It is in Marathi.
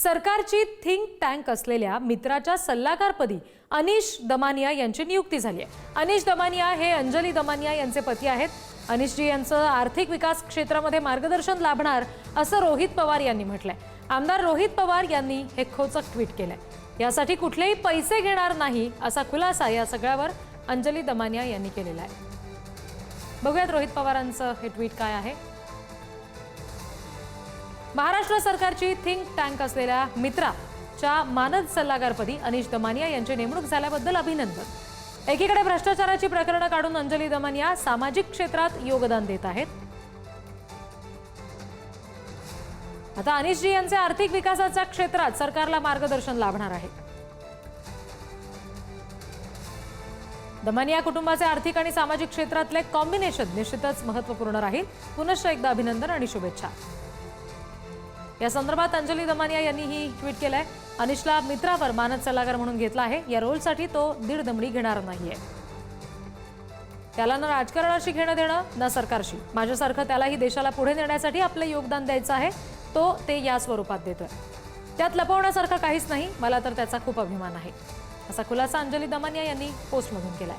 सरकारची थिंक टँक असलेल्या मित्राच्या सल्लागारपदी अनिश दमानिया यांची नियुक्ती झाली आहे। अनिश दमानिया हे अंजली दमानिया यांचे पती आहेत। अनिशजी यांचं आर्थिक विकास क्षेत्रामध्ये मार्गदर्शन लाभणार असं रोहित पवार यांनी म्हटलंय। आमदार रोहित पवार यांनी हे खोचक ट्विट केलंय। यासाठी कुठलेही पैसे घेणार नाही असा खुलासा या सगळ्यावर अंजली दमानिया यांनी केलेला आहे। बघूयात रोहित पवारांचं हे ट्विट काय आहे। महाराष्ट्र सरकारची थिंक टँक असलेल्या मित्राच्या मानद सल्लागारपदी अनिश दमानिया यांची नेमणूक झाल्याबद्दल अभिनंदन। एकीकडे भ्रष्टाचाराची प्रकरणं काढून अंजली दमानिया सामाजिक क्षेत्रात योगदान देत आहेत। आता अनिशजी यांचे आर्थिक विकासाच्या क्षेत्रात सरकारला मार्गदर्शन लाभणार आहे। दमानिया कुटुंबाचे आर्थिक आणि सामाजिक क्षेत्रातले कॉम्बिनेशन निश्चितच महत्त्वपूर्ण राहील। पुनश्च एकदा अभिनंदन आणि शुभेच्छा। या संदर्भात अंजली दमानिया यांनी ही ट्विट केलंय। अनिशला मित्रावर मानद सल्लागार म्हणून घेतला आहे। या रोलसाठी तो दीड दमडी घेणार नाहीये। त्याला न राजकारणाशी घेणं देणं न सरकारशी। माझ्यासारखं त्यालाही देशाला पुढे नेण्यासाठी आपलं योगदान द्यायचं आहे। ते या स्वरूपात देतोय। त्यात लपवण्यासारखं काहीच नाही। मला तर त्याचा खूप अभिमान आहे असा खुलासा अंजली दमानिया यांनी पोस्टमधून केलाय।